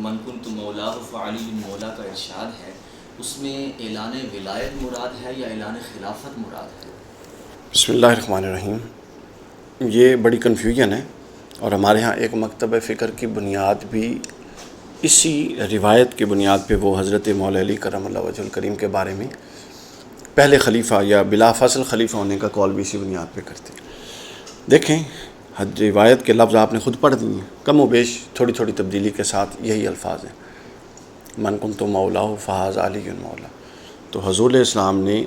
من کنت مولا فعلی مولا کا ارشاد ہے، اس میں اعلان ولایت مراد ہے یا اعلان خلافت مراد ہے؟ بسم اللہ الرحمن الرحیم۔ یہ بڑی کنفیوژن ہے، اور ہمارے ہاں ایک مکتب فکر کی بنیاد بھی اسی روایت کی بنیاد پہ وہ حضرت مولا علی کرم اللہ وجہ الکریم کے بارے میں پہلے خلیفہ یا بلا فصل خلیفہ ہونے کا قول بھی اسی بنیاد پہ کرتے ہیں۔ دیکھیں، روایت کے لفظ آپ نے خود پڑھ دیے ہیں، کم و بیش تھوڑی تھوڑی تبدیلی کے ساتھ یہی الفاظ ہیں، من کنت مولا فہذا علی مولا۔ تو حضور علیہ السلام نے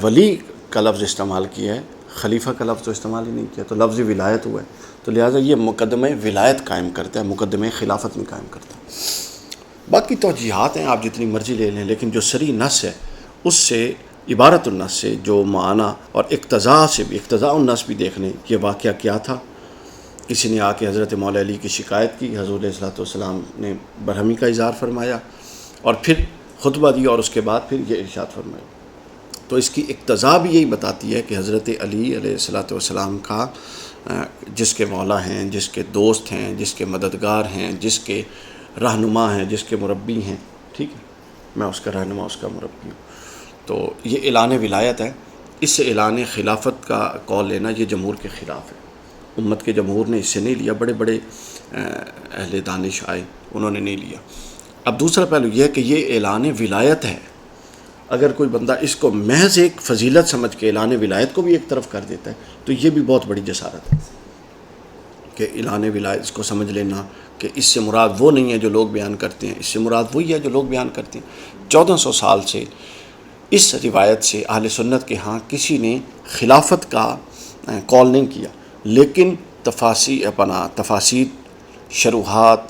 ولی کا لفظ استعمال کیا ہے، خلیفہ کا لفظ تو استعمال ہی نہیں کیا، تو لفظ ولایت ہوا ہے، تو لہٰذا یہ مقدمہ ولایت قائم کرتا ہے، مقدمہ خلافت میں قائم کرتا ہے۔ باقی توجیحات ہیں، آپ جتنی مرضی لے لیں، لیکن جو صریح نص ہے اس سے، عبارت النص سے جو معنی اور اقتضاء سے بھی، اقتضاء النص بھی دیکھ لیں، یہ واقعہ کیا تھا۔ کسی نے آ کے حضرت مولا علی کی شکایت کی، حضور علیہ السلام نے برہمی کا اظہار فرمایا اور پھر خطبہ دیا، اور اس کے بعد پھر یہ ارشاد فرمایا۔ تو اس کی اقتضاء بھی یہی بتاتی ہے کہ حضرت علی علیہ السلام کا جس کے مولا ہیں، جس کے دوست ہیں، جس کے مددگار ہیں، جس کے رہنما ہیں، جس کے مربی ہیں، ٹھیک ہے، میں اس کا رہنما، اس کا مربی ہوں۔ تو یہ اعلان ولایت ہے۔ اس سے اعلان خلافت کا قول لینا یہ جمہور کے خلاف ہے۔ امت کے جمہور نے اس سے نہیں لیا، بڑے بڑے اہل دانش آئے، انہوں نے نہیں لیا۔ اب دوسرا پہلو یہ ہے کہ یہ اعلان ولایت ہے، اگر کوئی بندہ اس کو محض ایک فضیلت سمجھ کے اعلان ولایت کو بھی ایک طرف کر دیتا ہے تو یہ بھی بہت بڑی جسارت ہے کہ اعلان ولایت اس کو سمجھ لینا کہ اس سے مراد وہ نہیں ہے جو لوگ بیان کرتے ہیں، اس سے مراد وہی ہے جو لوگ بیان کرتے ہیں۔ 1400 سال سے اس روایت سے اہل سنت کے ہاں کسی نے خلافت کا قول نہیں کیا، لیکن تفاسیر، شروحات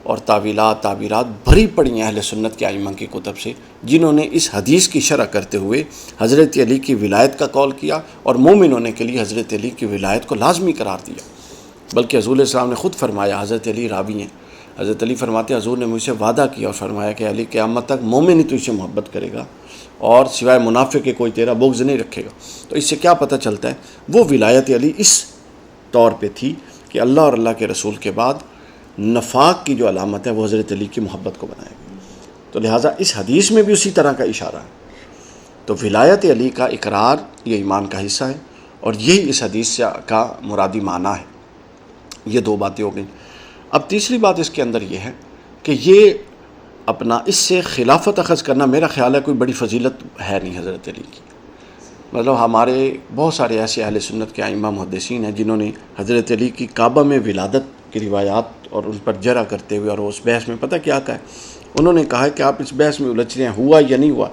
اور تعبیرات بھری پڑی ہیں اہل سنت کے ائمہ کی کتب سے، جنہوں نے اس حدیث کی شرح کرتے ہوئے حضرت علی کی ولایت کا قول کیا اور مومن ہونے کے لیے حضرت علی کی ولایت کو لازمی قرار دیا۔ بلکہ حضور علیہ السلام نے خود فرمایا، حضرت علی راوی ہیں، حضرت علی فرماتے ہیں حضور نے مجھ سے وعدہ کیا اور فرمایا کہ علی قیامت تک مومن ہی تجھ سے محبت کرے گا اور سوائے منافق کے کوئی تیرا بغض نہیں رکھے گا۔ تو اس سے کیا پتہ چلتا ہے، وہ ولایت علی اس طور پہ تھی کہ اللہ اور اللہ کے رسول کے بعد نفاق کی جو علامت ہے وہ حضرت علی کی محبت کو بنائے گی۔ تو لہٰذا اس حدیث میں بھی اسی طرح کا اشارہ ہے۔ تو ولایت علی کا اقرار یہ ایمان کا حصہ ہے، اور یہی اس حدیث کا مرادی معنی ہے۔ یہ دو باتیں ہو گئیں۔ اب تیسری بات اس کے اندر یہ ہے کہ یہ اپنا اس سے خلافت اخذ کرنا میرا خیال ہے کوئی بڑی فضیلت ہے نہیں حضرت علی کی۔ مطلب ہمارے بہت سارے ایسے اہل سنت کے ائمہ محدثین ہیں جنہوں نے حضرت علی کی کعبہ میں ولادت کی روایات اور ان پر جرح کرتے ہوئے اور اس بحث میں پتہ کیا کہا ہے، انہوں نے کہا ہے کہ آپ اس بحث میں الجھ رہے ہیں، ہوا یا نہیں ہوا،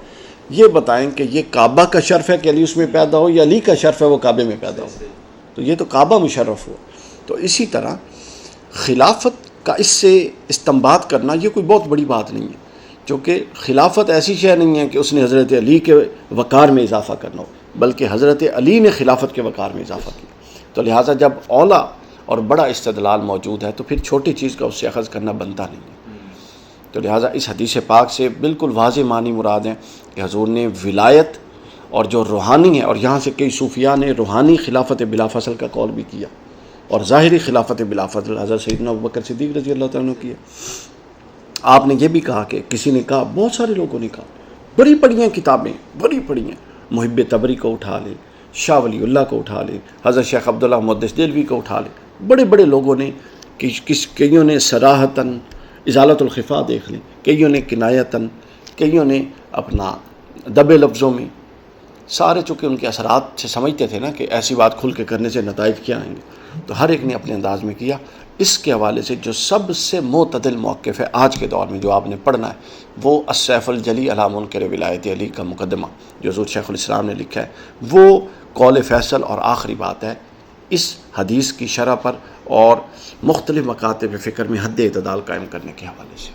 یہ بتائیں کہ یہ کعبہ کا شرف ہے کہ علی اس میں پیدا ہو، یا علی کا شرف ہے وہ کعبے میں پیدا ہو؟ تو یہ تو کعبہ مشرف ہو۔ تو اسی طرح خلافت کا اس سے استنباط کرنا یہ کوئی بہت بڑی بات نہیں ہے، چونکہ خلافت ایسی شے نہیں ہے کہ اس نے حضرت علی کے وقار میں اضافہ کرنا ہو، بلکہ حضرت علی نے خلافت کے وقار میں اضافہ کیا۔ تو لہٰذا جب اولا اور بڑا استدلال موجود ہے تو پھر چھوٹی چیز کا اس سے اخذ کرنا بنتا نہیں ہے۔ تو لہٰذا اس حدیث پاک سے بالکل واضح معنی مراد ہیں کہ حضور نے ولایت اور جو روحانی ہے، اور یہاں سے کئی صوفیاء نے روحانی خلافت بلا فصل کا قول بھی کیا، اور ظاہری خلافت بلا فضل حضرت سیدنا ابوبکر صدیق رضی اللہ تعالیٰ عنہ کی ہے۔ آپ نے یہ بھی کہا کہ کسی نے کہا، بہت سارے لوگوں نے کہا، بڑی پڑھی ہیں کتابیں، بڑی پڑھی ہیں، محب طبری کو اٹھا لیں، شاہ ولی اللہ کو اٹھا لیں، حضرت شیخ عبداللہ محدث دہلوی کو اٹھا لیں، بڑے بڑے لوگوں نے، کئیوں نے صراحتاً ازالت الخفا دیکھ لیں، کئیوں نے کنایتاً، کئیوں نے اپنا دبے لفظوں میں، سارے چونکہ ان کے اثرات سے سمجھتے تھے نا کہ ایسی بات کھل کے کرنے سے نتائج کیا آئیں گے، تو ہر ایک نے اپنے انداز میں کیا۔ اس کے حوالے سے جو سب سے معتدل موقف ہے آج کے دور میں جو آپ نے پڑھنا ہے، وہ السیف الجلی علی منکر ولایت علی کا مقدمہ جو حضور شیخ الاسلام نے لکھا ہے، وہ قول فیصل اور آخری بات ہے اس حدیث کی شرح پر اور مختلف مکاتب فکر میں حد اعتدال قائم کرنے کے حوالے سے۔